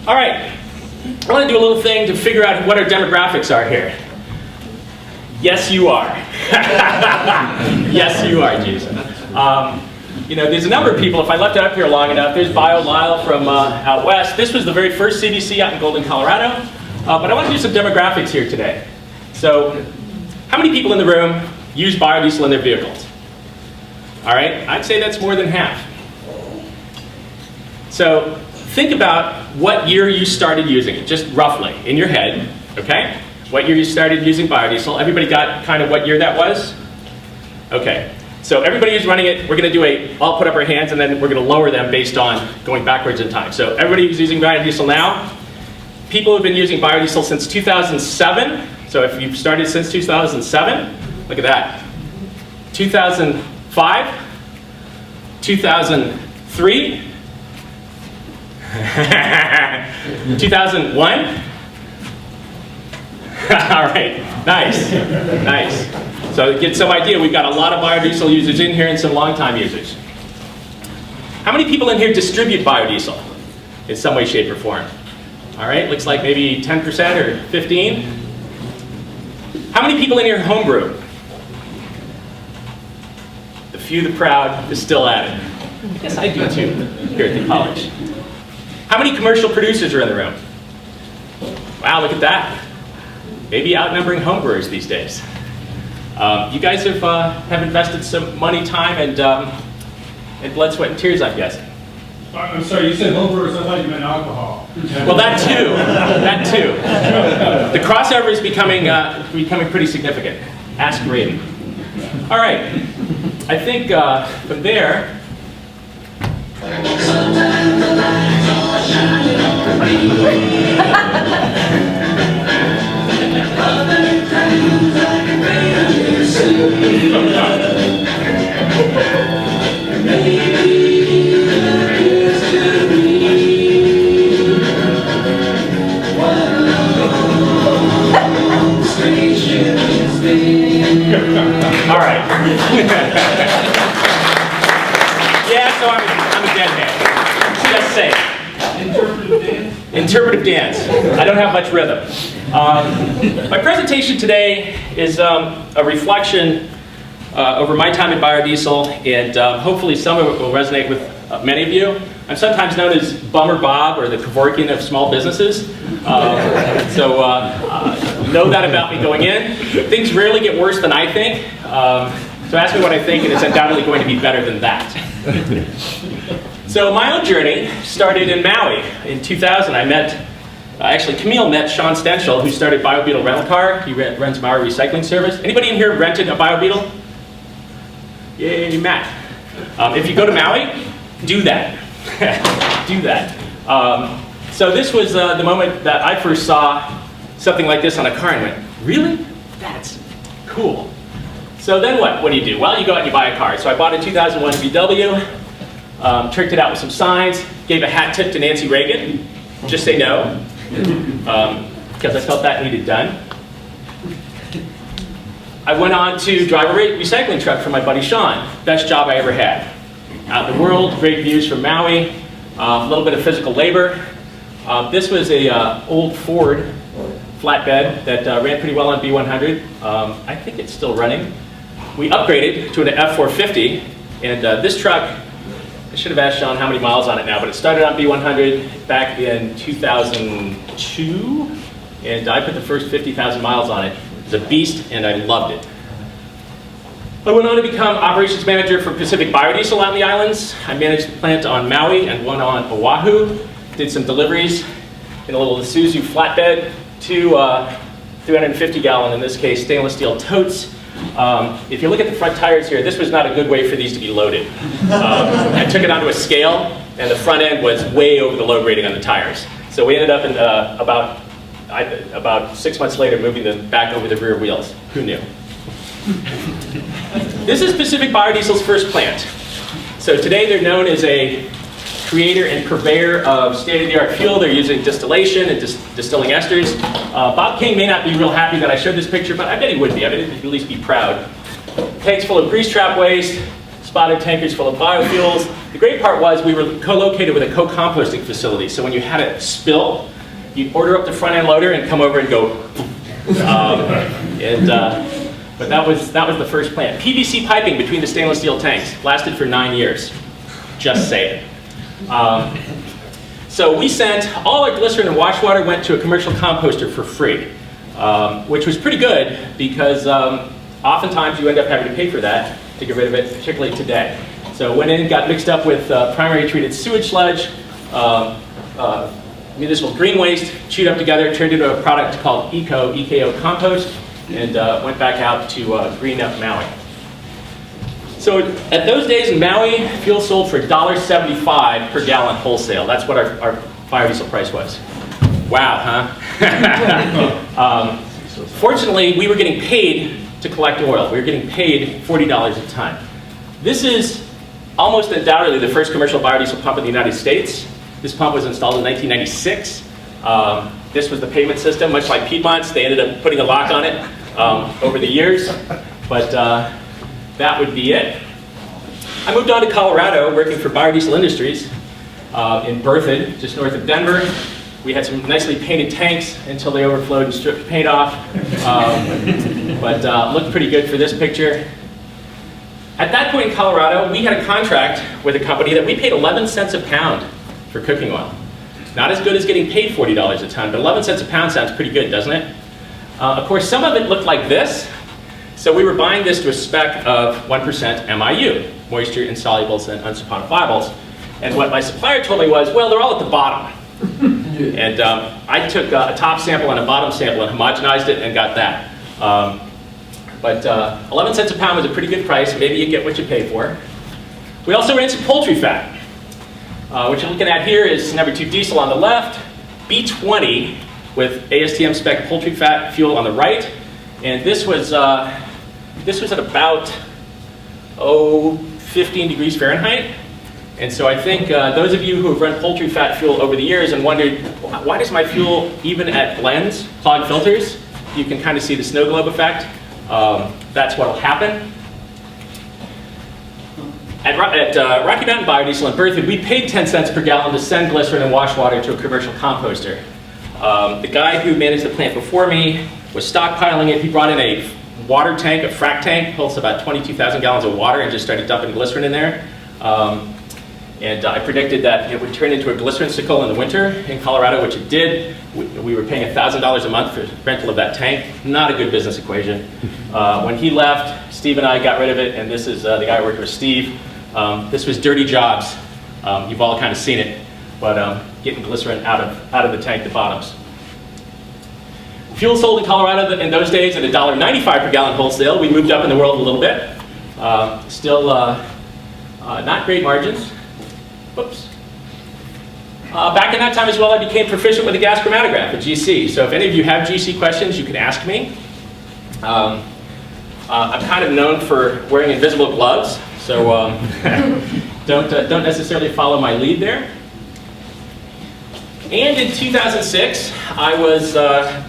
All right, I want to do a little thing to figure out what our demographics are here. Yes, you are. Yes, you are, Jason. You know, there's a number of people, if I left it up here long enough, there's Bio Lyle from out west. This was the very first CDC out in Golden, Colorado. But I want to do some demographics here today. So, how many people in the room use biodiesel in their vehicles? All right, I'd say that's more than half. So, think about what year you started using it, just roughly, in your head, okay? What year you started using biodiesel. Everybody got kind of what year that was? Okay, so everybody who's running it, we're going to do I'll put up our hands and then we're going to lower them based on going backwards in time. So everybody who's using biodiesel now, people who've been using biodiesel since 2007, so if you've started since 2007, look at that. 2005, 2003, 2001. All right, nice, nice. So to get some idea, we've got a lot of biodiesel users in here and some long-time users. How many people in here distribute biodiesel in some way, shape, or form? All right, looks like maybe 10% or 15. How many people in here homebrew? The few, the proud, is still at it. I guess I do too, here at the college. How many commercial producers are in the room? Wow, look at that. Maybe outnumbering homebrewers these days. You guys have invested some money, time, and blood, sweat, and tears, I'm guessing. I'm sorry, you said homebrewers, I thought you meant alcohol. Well, that too, that too. The crossover is becoming pretty significant. Ask Raven. All right, I think from there, all right. Yeah, so I'm a dead man. Just say it. Interpretive dance? Interpretive dance. I don't have much rhythm. My presentation today is a reflection over my time in biodiesel, and hopefully some of it will resonate with many of you. I'm sometimes known as Bummer Bob, or the Kevorkian of small businesses. So know that about me going in. Things rarely get worse than I think. So ask me what I think, and it's undoubtedly going to be better than that. So my own journey started in Maui in 2000. I met, actually Camille met Sean Stenchel, who started BioBeetle Rental Car. He runs Maui Recycling Service. Anybody in here rented a BioBeetle? Yay, Matt. If you go to Maui, do that. Do that. So this was the moment that I first saw something like this on a car and went, really? That's cool. So then what? What do you do? Well, you go out and you buy a car. So I bought a 2001 VW, tricked it out with some signs, gave a hat tip to Nancy Reagan, just say no, because I felt that needed done. I went on to drive a recycling truck for my buddy Sean. Best job I ever had. Out in the world, great views from Maui, a little bit of physical labor. This was a old Ford flatbed that ran pretty well on B100. I think it's still running. We upgraded to an F450, and this truck, I should have asked Sean how many miles on it now, but it started on B100 back in 2002, and I put the first 50,000 miles on it. It was a beast, and I loved it. I went on to become operations manager for Pacific Biodiesel out in the islands. I managed the plant on Maui and one on Oahu. Did some deliveries in a little Isuzu flatbed, two 350-gallon, in this case, stainless steel totes. If you look at the front tires here, this was not a good way for these to be loaded. I took it onto a scale, and the front end was way over the load rating on the tires. So we ended up in about 6 months later moving them back over the rear wheels. Who knew? This is Pacific Biodiesel's first plant. So today they're known as a creator and purveyor of state-of-the-art fuel. They're using distillation and distilling esters. Bob King may not be real happy that I showed this picture, but I bet he would be. I bet he'd at least be proud. Tanks full of grease trap waste, spotted tankers full of biofuels. The great part was we were co-located with a co-composting facility. So when you had a spill, you'd order up the front end loader and come over and go. But that was the first plant. PVC piping between the stainless steel tanks lasted for 9 years. Just saying. So we sent all our glycerin and wash water went to a commercial composter for free, which was pretty good because oftentimes you end up having to pay for that to get rid of it, particularly today. So went in, got mixed up with primary treated sewage sludge, municipal green waste, chewed up together, turned into a product called EKO compost, and went back out to green up Maui. So at those days in Maui, fuel sold for $1.75 per gallon wholesale. That's what our biodiesel price was. Wow, huh? Fortunately, we were getting paid to collect oil. We were getting paid $40 a ton. This is almost undoubtedly the first commercial biodiesel pump in the United States. This pump was installed in 1996. This was the payment system, much like Piedmont's. They ended up putting a lock on it over the years, but that would be it. I moved on to Colorado, working for Biodiesel Industries in Berthoud, just north of Denver. We had some nicely painted tanks until they overflowed and stripped the paint off, but looked pretty good for this picture. At that point in Colorado, we had a contract with a company that we paid 11 cents a pound for cooking oil. Not as good as getting paid $40 a ton, but 11 cents a pound sounds pretty good, doesn't it? Of course, some of it looked like this. So we were buying this to a spec of 1% MIU, moisture, insolubles, and unsaponifiables. And what my supplier told me was, well, they're all at the bottom. And I took a top sample and a bottom sample and homogenized it and got that. But 11 cents a pound was a pretty good price. Maybe you get what you pay for. We also ran some poultry fat. What you're looking at here is number 2 diesel on the left, B20 with ASTM spec poultry fat fuel on the right. And this was at about 15 degrees Fahrenheit. And so I think those of you who have run poultry fat fuel over the years and wondered, why does my fuel, even at blends, clog filters? You can kind of see the snow globe effect. That's what will happen. At Rocky Mountain Biodiesel in Berthoud, we paid 10 cents per gallon to send glycerin and wash water to a commercial composter. The guy who managed the plant before me was stockpiling it. He brought in a water tank, a frac tank, holds about 22,000 gallons of water, and just started dumping glycerin in there. And I predicted that it would turn into a glycerin sickle in the winter in Colorado, which it did. We were paying $1,000 a month for rental of that tank. Not a good business equation. When he left, Steve and I got rid of it, and this is the guy I worked with, Steve. This was dirty jobs. You've all kind of seen it, but getting glycerin out of the tank, the bottoms. Fuel sold in Colorado in those days at $1.95 per gallon wholesale. We moved up in the world a little bit. Still not great margins. Whoops. Back in that time as well, I became proficient with a gas chromatograph, a GC. So if any of you have GC questions, you can ask me. I'm kind of known for wearing invisible gloves, so don't necessarily follow my lead there. And in 2006, I was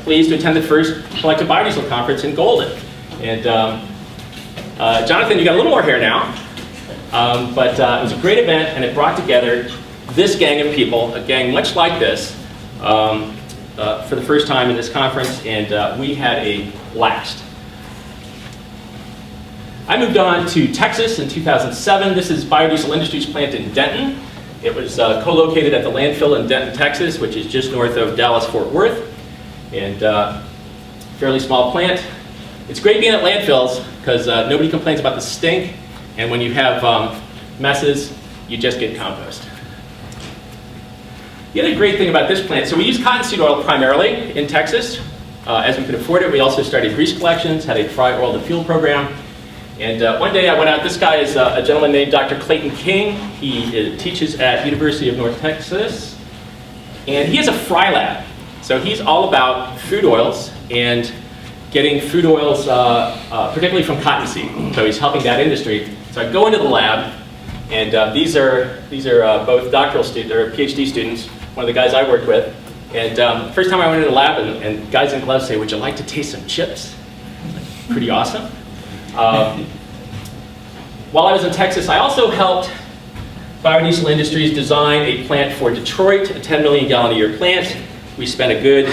pleased to attend the first Collective Biodiesel Conference in Golden. And Jonathan, you got a little more hair now. But it was a great event, and it brought together this gang of people, a gang much like this, for the first time in this conference, and we had a blast. I moved on to Texas in 2007. This is Biodiesel Industries plant in Denton. It was co-located at the landfill in Denton, Texas, which is just north of Dallas-Fort Worth, and fairly small plant. It's great being at landfills because nobody complains about the stink. And when you have messes, you just get compost. The other great thing about this plant, so we use cottonseed oil primarily in Texas. As we could afford it, we also started grease collections, had a fry oil to fuel program. And one day I went out, this guy is a gentleman named Dr. Clayton King. He teaches at University of North Texas. And he has a fry lab. So he's all about food oils and getting food oils, particularly from cottonseed. So he's helping that industry. So I go into the lab, and these are both doctoral students, or PhD students, one of the guys I worked with. And first time I went into the lab, and guys in gloves say, "Would you like to taste some chips?" Pretty awesome. while I was in Texas, I also helped Biodiesel Industries design a plant for Detroit, a 10 million gallon a year plant. We spent a good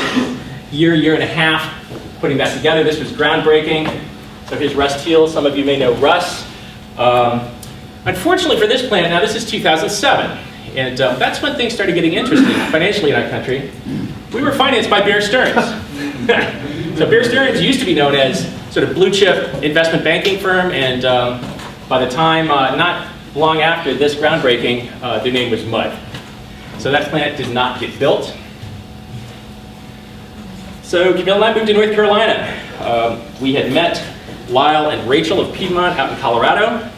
year and a half putting that together. This was groundbreaking. So here's Russ Teal. Some of you may know Russ. Unfortunately for this plant, now this is 2007, and that's when things started getting interesting financially in our country. We were financed by Bear Stearns. So Bear Stearns used to be known as sort of blue chip investment banking firm, and by the time, not long after this groundbreaking, their name was Mud. So that plant did not get built. So Camille and I moved to North Carolina. We had met Lyle and Rachel of Piedmont out in Colorado,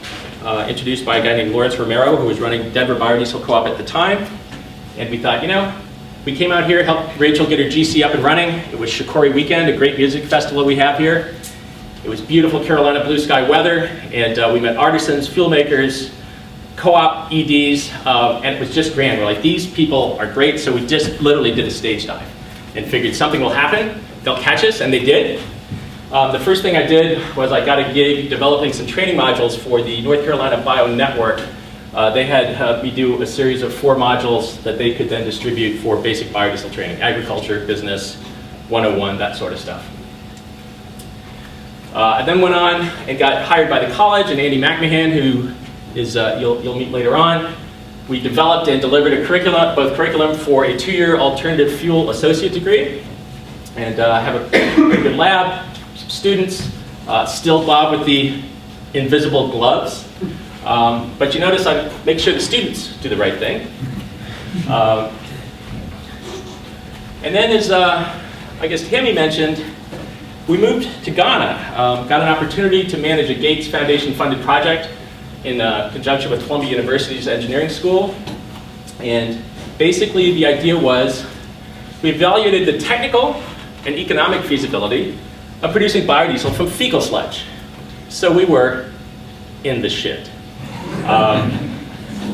introduced by a guy named Lawrence Romero, who was running Denver Biodiesel Co-op at the time. And we thought, you know, we came out here, helped Rachel get her GC up and running. It was Shikori Weekend, a great music festival we have here. It was beautiful Carolina blue sky weather, and we met artisans, fuel makers, co-op EDs, and it was just grand. We're like, these people are great, so we just literally did a stage dive and figured something will happen, they'll catch us, and they did. The first thing I did was I got a gig developing some training modules for the North Carolina Bio Network. They had me do a series of 4 modules that they could then distribute for basic biodiesel training, agriculture, business, 101, that sort of stuff. I then went on and got hired by the college, and Andy McMahon, who is you'll meet later on. We developed and delivered a curriculum, both curriculum for a 2-year alternative fuel associate degree, and have a pretty good lab, some students, still Bob with the invisible gloves. But you notice I make sure the students do the right thing. And then as I guess Tammy mentioned, we moved to Ghana, got an opportunity to manage a Gates Foundation funded project in conjunction with Columbia University's engineering school. And basically the idea was we evaluated the technical and economic feasibility of producing biodiesel from fecal sludge. So we were in the shit.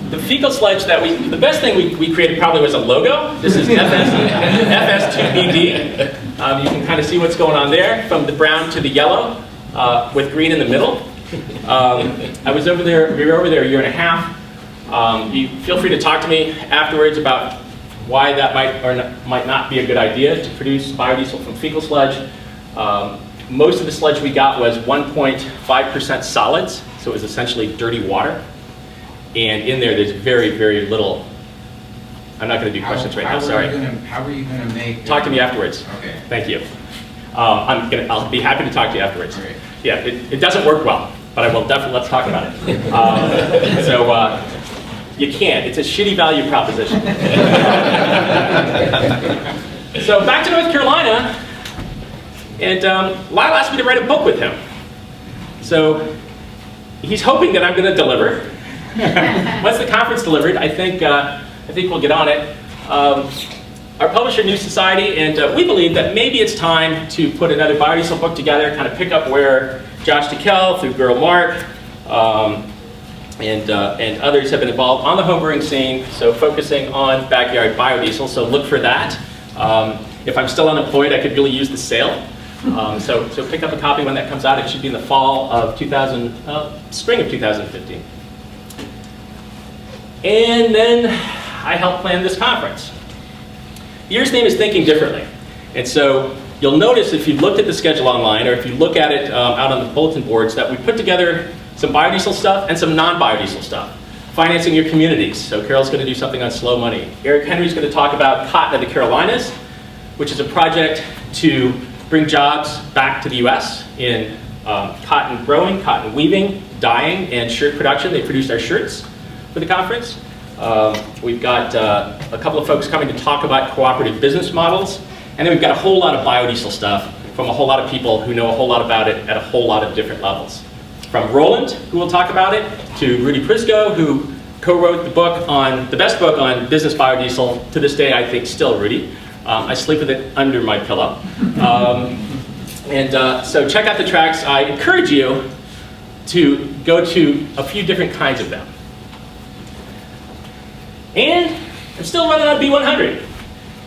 The fecal sludge that the best thing we created probably was a logo. This is FS2BD. You can kind of see what's going on there, from the brown to the yellow, with green in the middle. I was over there, we were over there a year and a half. You feel free to talk to me afterwards about why that might not be a good idea to produce biodiesel from fecal sludge. Most of the sludge we got was 1.5% solids, so it was essentially dirty water. And in there, there's very, very little. I'm not going to do questions right now, sorry. How are you going to make... Talk to me afterwards. Okay. Thank you. I'll be happy to talk to you afterwards. Okay. Yeah, it doesn't work well, but I will definitely, let's talk about it. You can't, it's a shitty value proposition. So back to North Carolina, and Lyle asked me to write a book with him. So he's hoping that I'm going to deliver. Once the conference delivered, I think we'll get on it. Our publisher, New Society, and we believe that maybe it's time to put another biodiesel book together, kind of pick up where Josh DeKell, through Girl Mark, and others have been involved on the homebrewing scene, so focusing on backyard biodiesel, so look for that. If I'm still unemployed, I could really use the sale. So pick up a copy when that comes out. It should be in the fall of spring of 2015. And then I helped plan this conference. The year's name is Thinking Differently. And so you'll notice if you've looked at the schedule online, or if you look at it out on the bulletin boards, that we put together some biodiesel stuff and some non-biodiesel stuff. Financing your communities. So Carol's going to do something on slow money. Eric Henry's going to talk about Cotton of the Carolinas, which is a project to bring jobs back to the US in cotton growing, cotton weaving, dyeing, and shirt production. They produced our shirts for the conference. We've got a couple of folks coming to talk about cooperative business models, and then we've got a whole lot of biodiesel stuff from a whole lot of people who know a whole lot about it at a whole lot of different levels. From Roland, who will talk about it, to Rudy Prisco, who co-wrote the best book on business biodiesel, to this day I think still Rudy. I sleep with it under my pillow. So check out the tracks. I encourage you to go to a few different kinds of them. And I'm still running on B100.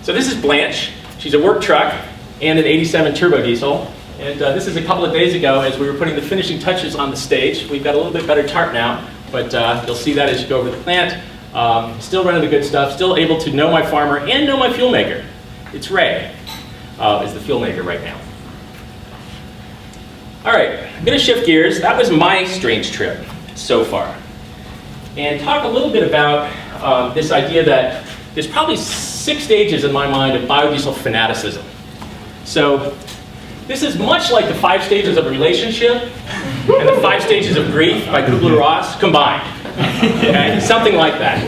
So this is Blanche. She's a work truck and an 87 turbo diesel. And this is a couple of days ago as we were putting the finishing touches on the stage. We've got a little bit better tarp now, but you'll see that as you go over the plant. Still running the good stuff, still able to know my farmer and know my fuel maker. It's Ray, is the fuel maker right now. All right, I'm gonna shift gears. That was my strange trip so far. And talk a little bit about this idea that there's probably 6 stages in my mind of biodiesel fanaticism. So this is much like the 5 stages of a relationship and the 5 stages of grief by Kubler-Ross combined. Okay? Something like that.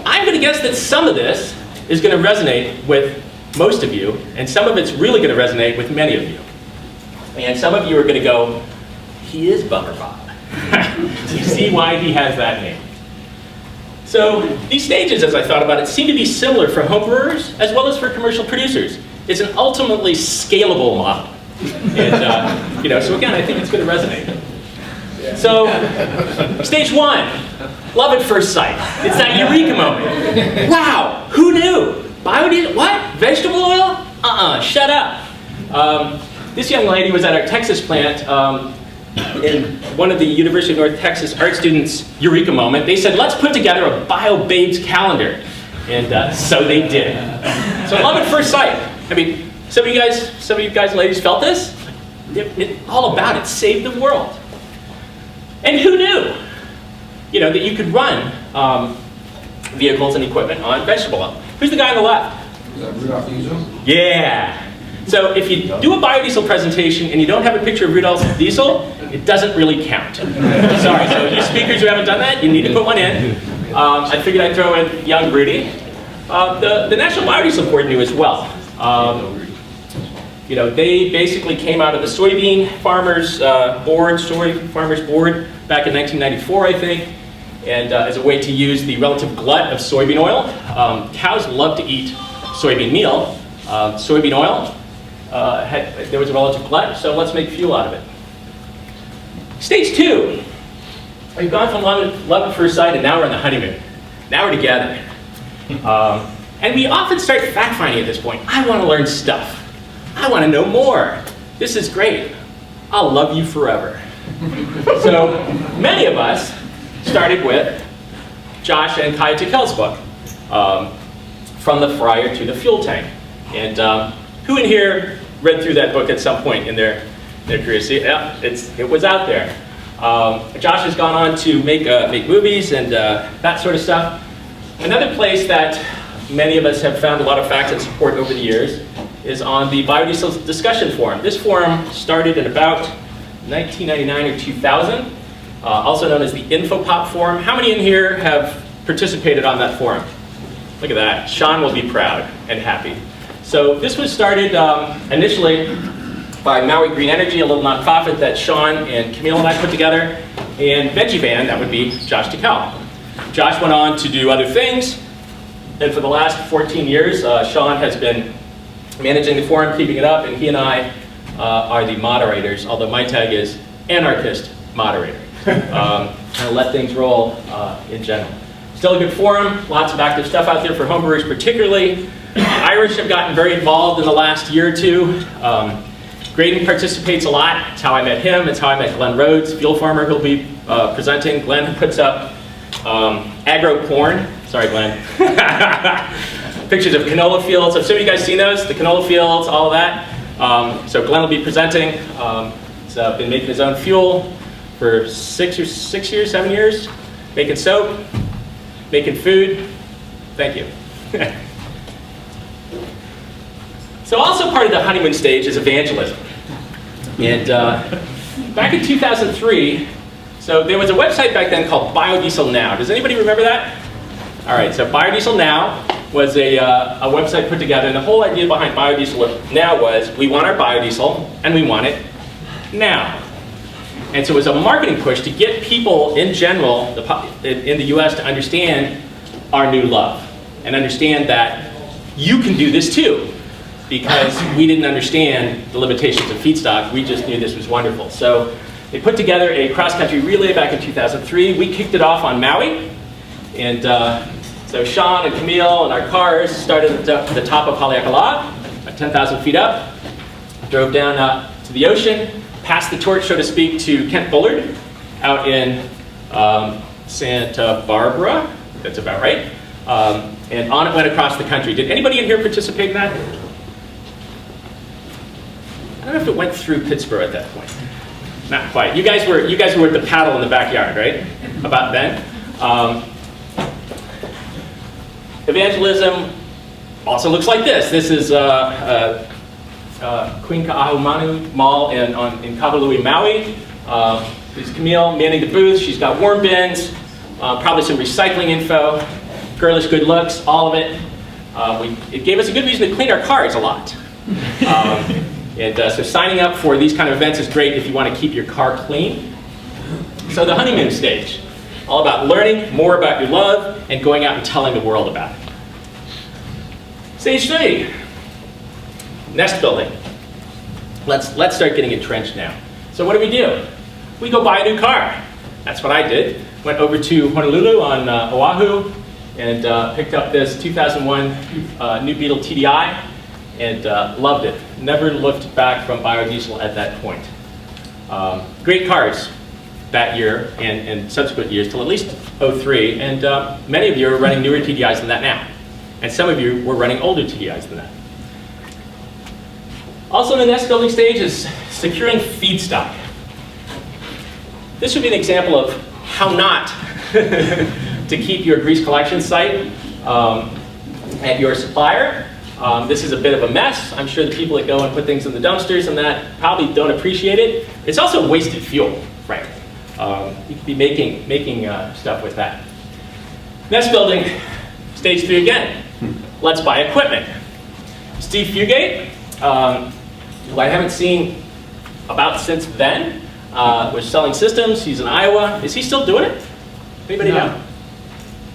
I'm going to guess that some of this is going to resonate with most of you, and some of it's really going to resonate with many of you. And some of you are going to go, he is Bummer Bob. You see why he has that name. So these stages, as I thought about it, seem to be similar for home brewers as well as for commercial producers. It's an ultimately scalable model. And so again, I think it's going to resonate. So, stage 1, love at first sight. It's that eureka moment. Wow, who knew? Biodiesel, what? Vegetable oil? Shut up. This young lady was at our Texas plant in one of the University of North Texas art students' eureka moment. They said, let's put together a bio-babes calendar. And so they did. So love at first sight. I mean, some of you guys and ladies felt this? All about it, saved the world. And who knew, that you could run vehicles and equipment on vegetable oil? Who's the guy on the left? Is that Rudolph Diesel? Yeah. So if you do a biodiesel presentation and you don't have a picture of Rudolph Diesel, it doesn't really count. Sorry, so you speakers who haven't done that, you need to put one in. I figured I'd throw in young Rudy. The National Biodiesel Board knew as well. They basically came out of the soybean farmers board, back in 1994, I think, and as a way to use the relative glut of soybean oil. Cows love to eat soybean meal. Soybean oil, there was a relative glut, so let's make fuel out of it. Stage 2, we've gone from love at first sight, and now we're in the honeymoon. Now we're together. And we often start fact-finding at this point. I want to learn stuff. I want to know more. This is great. I'll love you forever. So many of us started with Josh and Kai Tikel's book, From the Fryer to the Fuel Tank. And who in here read through that book at some point in their career? See, yeah, it was out there. Josh has gone on to make movies and that sort of stuff. Another place that many of us have found a lot of facts and support over the years is on the Biodiesel Discussion Forum. This forum started in about 1999 or 2000, also known as the Infopop Forum. How many in here have participated on that forum? Look at that. Sean will be proud and happy. So this was started initially by Maui Green Energy, a little nonprofit that Sean and Camille and I put together, and Veggie Band, that would be Josh Tikel. Josh went on to do other things, and for the last 14 years, Sean has been managing the forum, keeping it up, and he and I are the moderators, although my tag is anarchist moderator. Kind of let things roll in general. Still a good forum, lots of active stuff out there for homebrewers particularly. Irish have gotten very involved in the last year or two. Graydon participates a lot. It's how I met him. It's how I met Glenn Rhodes, fuel farmer who'll be presenting. Glenn puts up agro porn. Sorry, Glenn. Pictures of canola fields. Have some of you guys seen those? The canola fields, all of that. So Glenn will be presenting. He's been making his own fuel for 7 years. Making soap, making food. Thank you. So also part of the honeymoon stage is evangelism. And back in 2003, so there was a website back then called Biodiesel Now. Does anybody remember that? All right, so Biodiesel Now was a website put together, and the whole idea behind Biodiesel Now was we want our biodiesel, and we want it now. And so it was a marketing push to get people in general in the US to understand our new love and understand that you can do this too, because we didn't understand the limitations of feedstock. We just knew this was wonderful. So they put together a cross-country relay back in 2003. We kicked it off on Maui. And so Sean and Camille and our cars started at the top of Haleakala, at 10,000 feet up, drove down to the ocean, passed the torch, so to speak, to Kent Bullard out in Santa Barbara. That's about right. And on it went across the country. Did anybody in here participate in that? I don't know if it went through Pittsboro at that point. Not quite. You guys were at the paddle in the backyard, right? About then. Evangelism also looks like this. This is Queen Ka'ahumanu Mall in Kahului, Maui. There's Camille manning the booth. She's got worm bins, probably some recycling info, girlish good looks, all of it. It gave us a good reason to clean our cars a lot. So signing up for these kind of events is great if you want to keep your car clean. So the honeymoon stage, all about learning more about your love and going out and telling the world about it. Stage 3, nest building. Let's start getting entrenched now. So what do? We go buy a new car. That's what I did. Went over to Honolulu on Oahu and picked up this 2001 New Beetle TDI and loved it. Never looked back from biodiesel at that point. Great cars that year and subsequent years till at least 03, and many of you are running newer TDIs than that now. And some of you were running older TDIs than that. Also in the nest building stage is securing feedstock. This would be an example of how not to keep your grease collection site at your supplier. This is a bit of a mess. I'm sure the people that go and put things in the dumpsters and that probably don't appreciate it. It's also wasted fuel, frankly. You could be making stuff with that. Nest building, stage 3 again. Let's buy equipment. Steve Fugate, who I haven't seen about since then, was selling systems. He's in Iowa. Is he still doing it? Anybody know?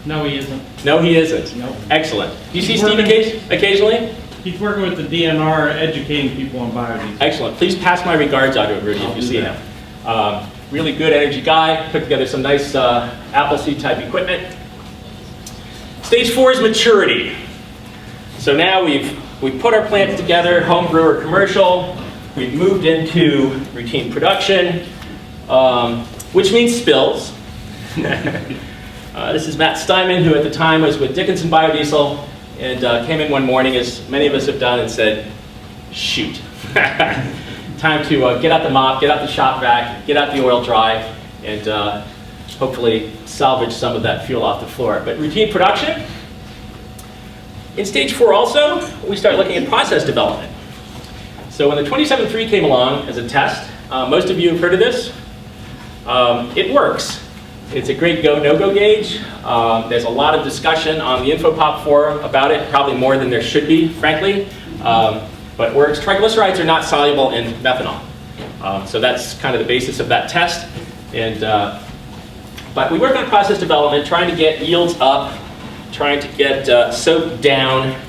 No, he isn't. No, he isn't. Nope. Excellent. Do you see Steve occasionally? He's working with the DNR, educating people on biodiesel. Excellent. Please pass my regards out to him, Rudy, if you see him. Really good energy guy. Put together some nice Appleseed type equipment. Stage 4 is maturity. So now we've put our plants together, home brewer commercial. We've moved into routine production, which means spills. This is Matt Steinman, who at the time was with Dickinson Biodiesel, and came in one morning, as many of us have done, and said, shoot. Time to get out the mop, get out the shop vac, get out the oil dry, and hopefully salvage some of that fuel off the floor. But routine production. In stage 4 also, we start looking at process development. So when the 27.3 came along as a test, most of you have heard of this. It works. It's a great go, no-go gauge. There's a lot of discussion on the InfoPop forum about it, probably more than there should be, frankly. But it works. Triglycerides are not soluble in methanol. So that's kind of the basis of that test. But we work on process development, trying to get yields up, trying to get soak down,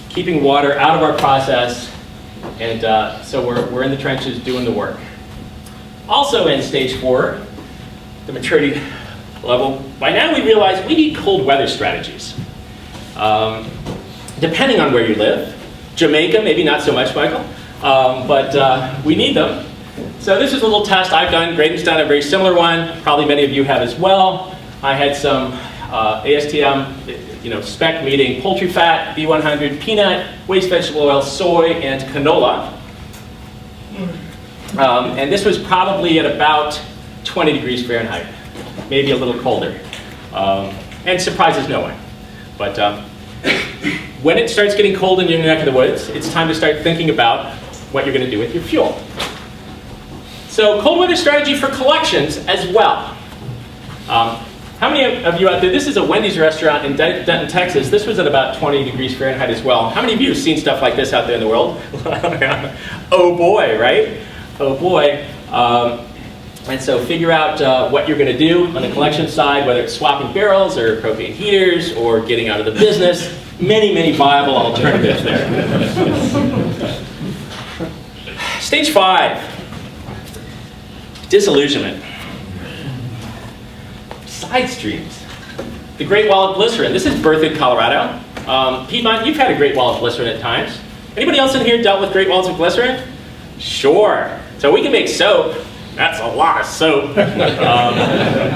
keeping water out of our process, and so we're in the trenches doing the work. Also in stage 4, the maturity level, by now we realize we need cold weather strategies. Depending on where you live. Jamaica, maybe not so much, Michael, but we need them. So this is a little test I've done. Graydon's done a very similar one. Probably many of you have as well. I had some ASTM, spec meeting poultry fat, B100, peanut, waste vegetable oil, soy, and canola. And this was probably at about 20 degrees Fahrenheit, maybe a little colder. And surprises no one. But when it starts getting cold in your neck of the woods, it's time to start thinking about what you're going to do with your fuel. So cold weather strategy for collections as well. How many of you out there, this is a Wendy's restaurant in Denton, Texas. This was at about 20 degrees Fahrenheit as well. How many of you have seen stuff like this out there in the world? Oh boy, right? Oh boy. And so figure out what you're going to do on the collection side, whether it's swapping barrels or propane heaters or getting out of the business. Many, many viable alternatives there. Stage 5, disillusionment. Side streams. The Great Wall of Glycerin. This is Berthoud, Colorado. Piedmont, you've had a Great Wall of Glycerin at times. Anybody else in here dealt with Great Walls of Glycerin? Sure. So we can make soap. That's a lot of soap.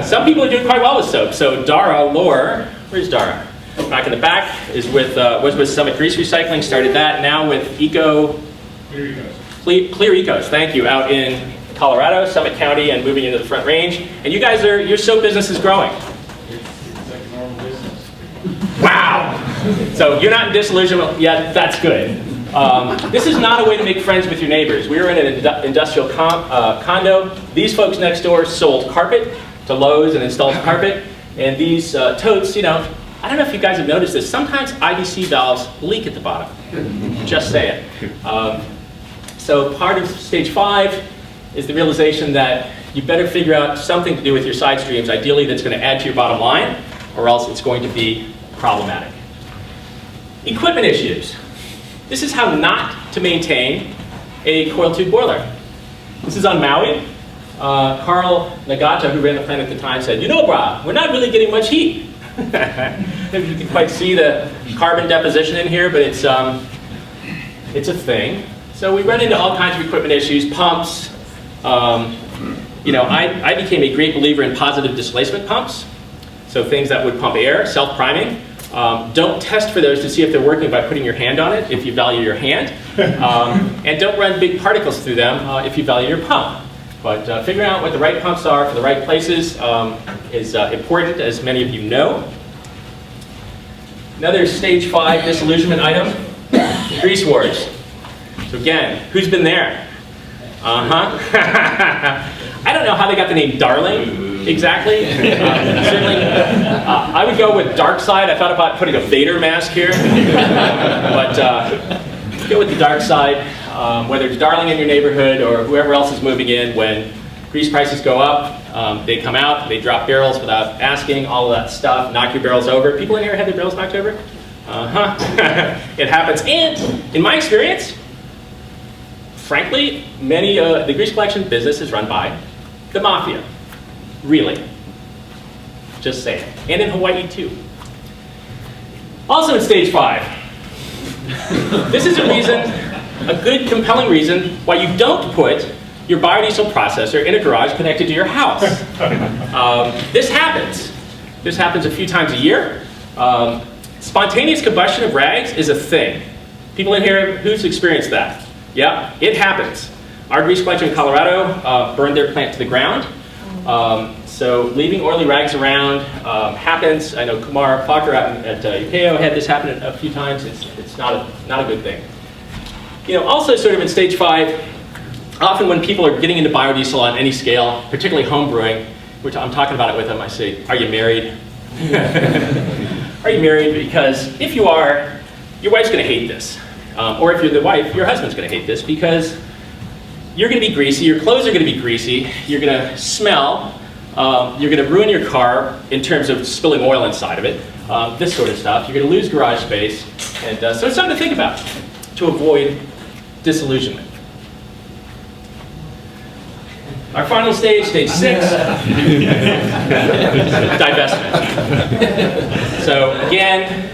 Some people are doing quite well with soap. So Dara Lohr, where's Dara? Back in the back was with Summit Grease Recycling. Started that. Now with Clear Ecos. Thank you. Out in Colorado, Summit County, and moving into the Front Range. And you guys your soap business is growing. It's like a normal business. Wow. So you're not in disillusionment yet. That's good. This is not a way to make friends with your neighbors. We were in an industrial condo. These folks next door sold carpet to Lowe's and installed carpet. And these totes, you know, I don't know if you guys have noticed this. Sometimes IBC valves leak at the bottom. Just saying. So part of stage 5 is the realization that you better figure out something to do with your side streams, ideally that's going to add to your bottom line, or else it's going to be problematic. Equipment issues. This is how not to maintain a coil tube boiler. This is on Maui. Carl Nagata, who ran the plant at the time, said, you know, brah, we're not really getting much heat. You can quite see the carbon deposition in here, but it's a thing. So we run into all kinds of equipment issues, pumps. You know, I became a great believer in positive displacement pumps. So things that would pump air, self-priming. Don't test for those to see if they're working by putting your hand on it if you value your hand. And don't run big particles through them if you value your pump. But figuring out what the right pumps are for the right places is important, as many of you know. Another stage 5 disillusionment item, grease wars. So again, who's been there? I don't know how they got the name Darling exactly. Certainly, I would go with dark side. I thought about putting a Vader mask here. But go with the dark side. Whether it's Darling in your neighborhood or whoever else is moving in, when grease prices go up, they come out, they drop barrels without asking, all of that stuff, knock your barrels over. People in here had their barrels knocked over? It happens. And in my experience, frankly, many the grease collection business is run by the mafia. Really. Just saying. And in Hawaii too. Also in stage 5. This is a reason, a good compelling reason, why you don't put your biodiesel processor in a garage connected to your house. This happens. This happens a few times a year. Spontaneous combustion of rags is a thing. People in here, who's experienced that? Yeah, it happens. Our grease collector in Colorado burned their plant to the ground. So leaving oily rags around happens. I know Kumar Fokker out at UKO had this happen a few times. It's not a good thing. You know, also sort of in stage 5, often when people are getting into biodiesel on any scale, particularly home brewing, which I'm talking about it with them, I say, are you married? Are you married? Because if you are, your wife's going to hate this. Or if you're the wife, your husband's going to hate this, because you're going to be greasy, your clothes are going to be greasy, you're going to smell, you're going to ruin your car in terms of spilling oil inside of it, this sort of stuff. You're going to lose garage space, and so it's something to think about to avoid disillusionment. Our final stage, stage 6, divestment. So again,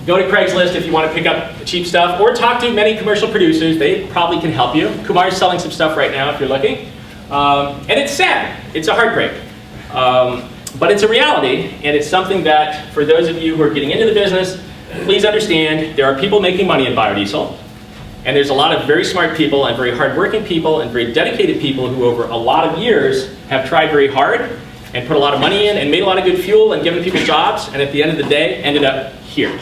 go to Craigslist if you want to pick up cheap stuff, or talk to many commercial producers. They probably can help you. Kumar's selling some stuff right now if you're looking. And it's sad. It's a heartbreak. But it's a reality, and it's something that, for those of you who are getting into the business, please understand there are people making money in biodiesel, and there's a lot of very smart people and very hardworking people and very dedicated people who over a lot of years have tried very hard and put a lot of money in and made a lot of good fuel and given people jobs, and at the end of the day ended up here.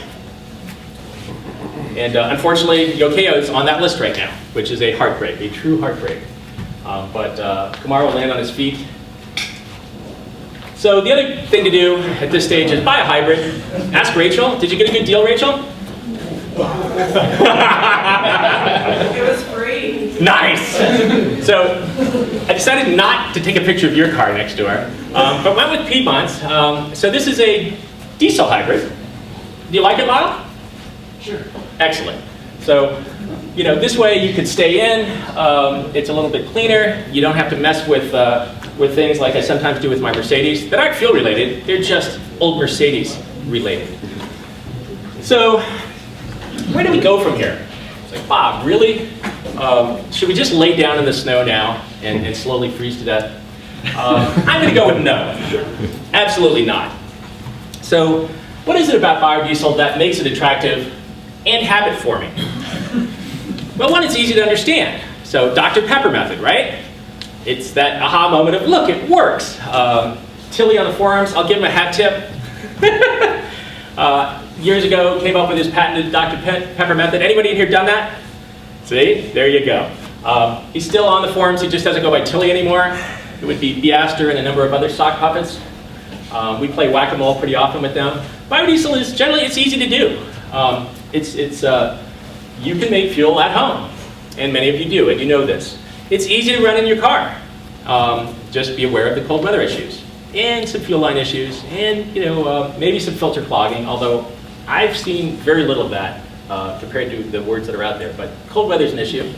And unfortunately, Yokeo is on that list right now, which is a heartbreak, a true heartbreak. But Kumar will land on his feet. So the other thing to do at this stage is buy a hybrid. Ask Rachel. Did you get a good deal, Rachel? It was free. Nice. So I decided not to take a picture of your car next door, but went with Piedmont's. So this is a diesel hybrid. Do you like it, model? Sure. Excellent. So, you know, this way you could stay in. It's a little bit cleaner. You don't have to mess with things like I sometimes do with my Mercedes that aren't fuel related. They're just old Mercedes related. So, where do we go from here? It's like, Bob, really? Should we just lay down in the snow now and slowly freeze to death? I'm going to go with no. Absolutely not. So what is it about biodiesel that makes it attractive and habit-forming? Well, one, it's easy to understand. So Dr. Pepper method, right? It's that aha moment of, look, it works. Tilly on the forums, I'll give him a hat tip. Years ago, came up with his patented Dr. Pepper method. Anybody in here done that? See, there you go. He's still on the forums, he just doesn't go by Tilly anymore. It would be Beaster and a number of other sock puppets. We play whack-a-mole pretty often with them. Biodiesel is generally, it's easy to do. You can make fuel at home, and many of you do, and you know this. It's easy to run in your car. Just be aware of the cold weather issues, and some fuel line issues, and maybe some filter clogging, although I've seen very little of that compared to the words that are out there, but cold weather is an issue.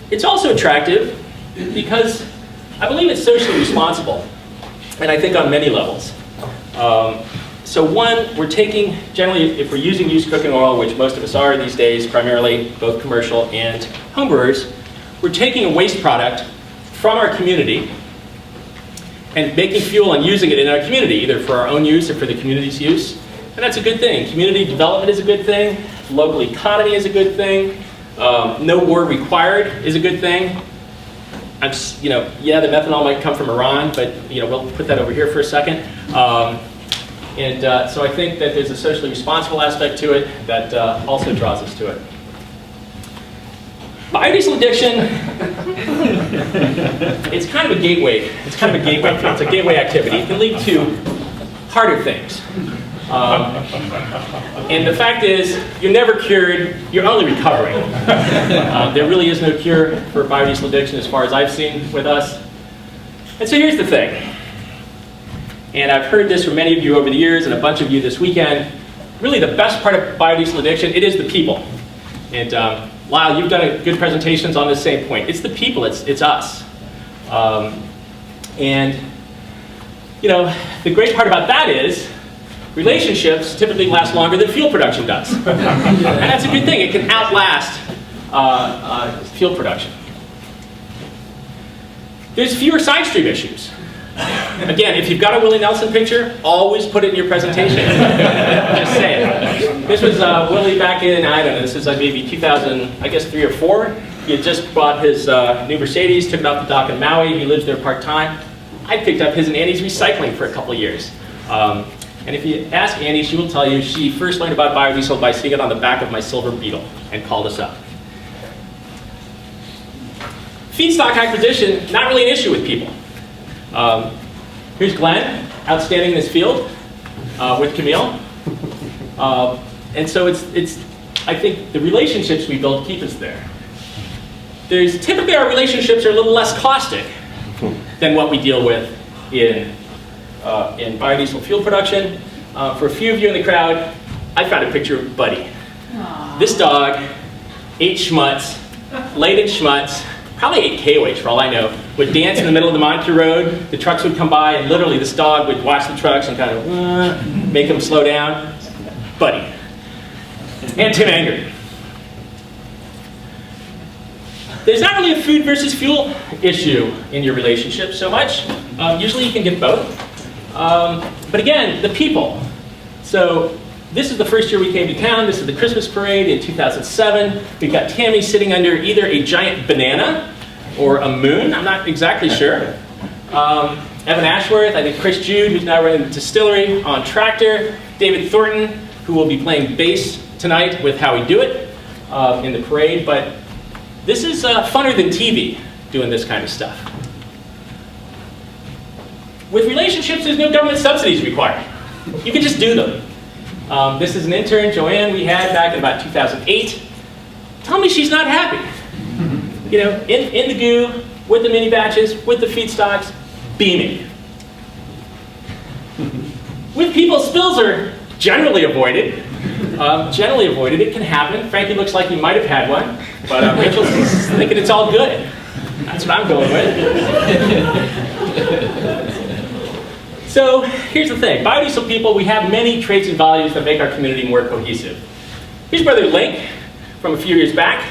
It's also attractive because I believe it's socially responsible, and I think on many levels. So one, we're taking, generally, if we're using used cooking oil, which most of us are these days, primarily both commercial and homebrewers, we're taking a waste product from our community and making fuel and using it in our community, either for our own use or for the community's use. And that's a good thing. Community development is a good thing. Local economy is a good thing. No war required is a good thing. Yeah, the methanol might come from Iran, but we'll put that over here for a second. So I think that there's a socially responsible aspect to it that also draws us to it. Biodiesel addiction, it's kind of a gateway. It's kind of a gateway. It's a gateway activity. It can lead to harder things. And the fact is, you're never cured, you're only recovering. There really is no cure for biodiesel addiction as far as I've seen with us. And so here's the thing. And I've heard this from many of you over the years and a bunch of you this weekend. Really the best part of biodiesel addiction, it is the people. And Lyle, you've done good presentations on this same point. It's the people, it's us. The great part about that is relationships typically last longer than fuel production does. And that's a good thing. It can outlast fuel production. There's fewer side stream issues. Again, if you've got a Willie Nelson picture, always put it in your presentation. Just saying. This was Willie back in, I don't know, this is maybe 2000, I guess 3 or 4. He had just bought his new Mercedes, took it off the dock in Maui. He lives there part-time. I picked up his and Annie's recycling for a couple of years. And if you ask Annie, she will tell you she first learned about biodiesel by seeing it on the back of my silver Beetle and called us up. Feedstock acquisition, not really an issue with people. Here's Glenn, outstanding in this field with Camille. And so I think the relationships we build keep us there. Typically our relationships are a little less caustic than what we deal with in biodiesel fuel production. For a few of you in the crowd, I found a picture of Buddy. Aww. This dog ate schmutz, laid in schmutz, probably ate KOH for all I know, would dance in the middle of the Montague Road, the trucks would come by, and literally this dog would watch the trucks and kind of make them slow down. Buddy. And Tim Anger. There's not really a food versus fuel issue in your relationship so much. Usually you can get both. But again, the people. So this is the first year we came to town. This is the Christmas parade in 2007. We've got Tammy sitting under either a giant banana or a moon. I'm not exactly sure. Evan Ashworth, I think Chris Jude, who's now running the distillery on tractor. David Thornton, who will be playing bass tonight with How We Do It in the parade. But this is funner than TV, doing this kind of stuff. With relationships, there's no government subsidies required. You can just do them. This is an intern, Joanne, we had back in about 2008. Tell me she's not happy. In the goo, with the mini batches, with the feedstocks, beaming. With people, spills are generally avoided. It can happen. Frankie looks like he might have had one, but Rachel's thinking it's all good. That's what I'm going with. So here's the thing. Biodiesel people, we have many traits and values that make our community more cohesive. Here's Brother Link from a few years back.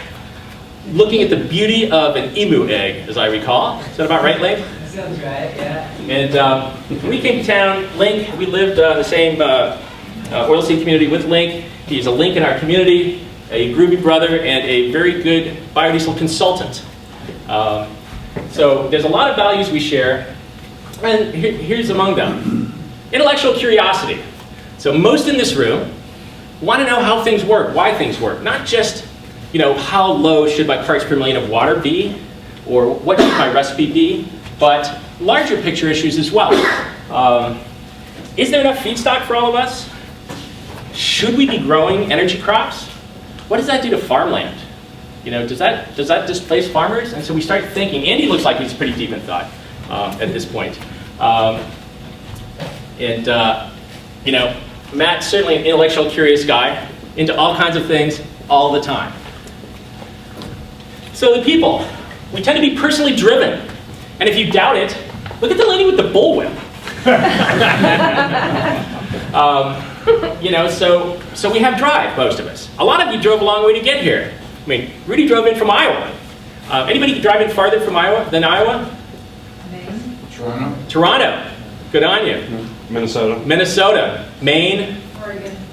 looking at the beauty of an emu egg, as I recall. Is that about right, Link? That sounds right, yeah. And when we came to town, Link, we lived in the same oilseed community with Link. He's a Link in our community, a groovy brother, and a very good biodiesel consultant. So there's a lot of values we share, and here's among them. Intellectual curiosity. So most in this room want to know how things work, why things work, not just, how low should my parts per million of water be, or what should my recipe be, but larger picture issues as well. Is there enough feedstock for all of us? Should we be growing energy crops? What does that do to farmland? Does that displace farmers? And so we start thinking. Andy looks like he's pretty deep in thought at this point. Matt's certainly an intellectual, curious guy, into all kinds of things all the time. So the people, we tend to be personally driven. And if you doubt it, look at the lady with the bullwhip. So we have drive, most of us. A lot of you drove a long way to get here. I mean, Rudy drove in from Iowa. Anybody driving farther from Iowa than Iowa? Maine. Toronto. Good on you. Minnesota. Maine.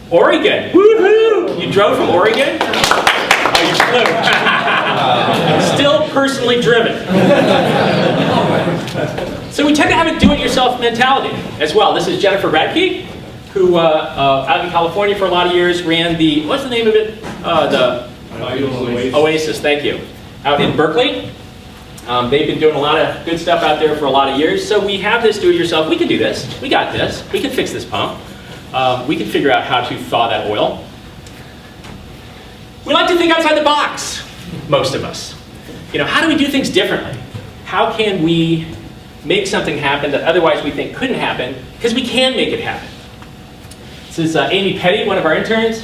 Oregon. Woohoo! You drove from Oregon? Oh, you flew. Still personally driven. So we tend to have a do-it-yourself mentality as well. This is Jennifer Radke, who out in California for a lot of years ran the, what's the name of it? The Oasis, thank you. Out in Berkeley. They've been doing a lot of good stuff out there for a lot of years. So we have this do-it-yourself. We can do this. We got this. We can fix this pump. We can figure out how to thaw that oil. We like to think outside the box, most of us. How do we do things differently? How can we make something happen that otherwise we think couldn't happen, because we can make it happen? This is Amy Petty, one of our interns.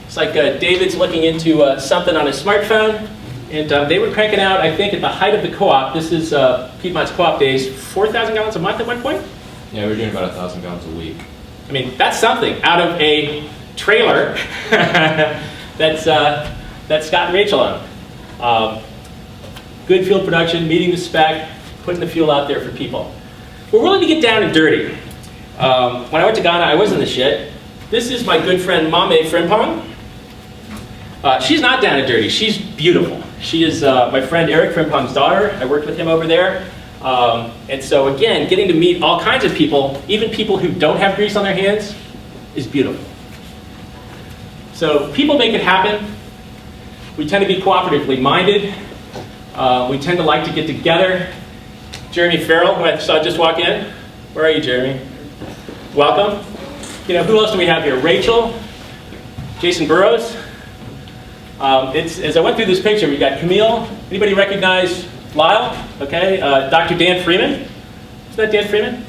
It's like David's looking into something on his smartphone, and they were cranking out, I think at the height of the co-op, this is Piedmont's co-op days, 4,000 gallons a month at one point? Yeah, we're doing about 1,000 gallons a week. I mean, that's something out of a trailer that's Scott and Rachel own. Good field production, meeting the spec, putting the fuel out there for people. We're willing to get down and dirty. When I went to Ghana, I was in the shit. This is my good friend Mame Frimpong. She's not down and dirty, she's beautiful. She is my friend Eric Frimpong's daughter. I worked with him over there. And so again, getting to meet all kinds of people, even people who don't have grease on their hands, is beautiful. So people make it happen. We tend to be cooperatively minded. We tend to like to get together. Jeremy Farrell, who I saw just walk in. Where are you, Jeremy? Welcome. Who else do we have here? Rachel, Jason Burrows. As I went through this picture, we got Camille. Anybody recognize Lyle? Okay. Dr. Dan Freeman. Is that Dan Freeman?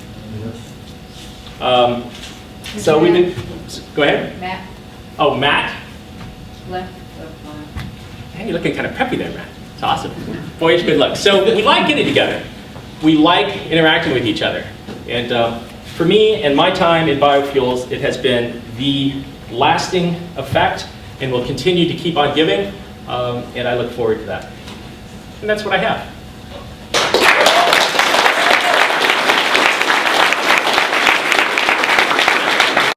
Yes. So we've been. Go ahead. Matt. Oh, Matt. Left. Man, you're looking kind of preppy there, Matt. It's awesome. Boyish good luck. So we like getting together. We like interacting with each other. And for me and my time in biofuels, it has been the lasting effect and will continue to keep on giving. And I look forward to that. And that's what I have.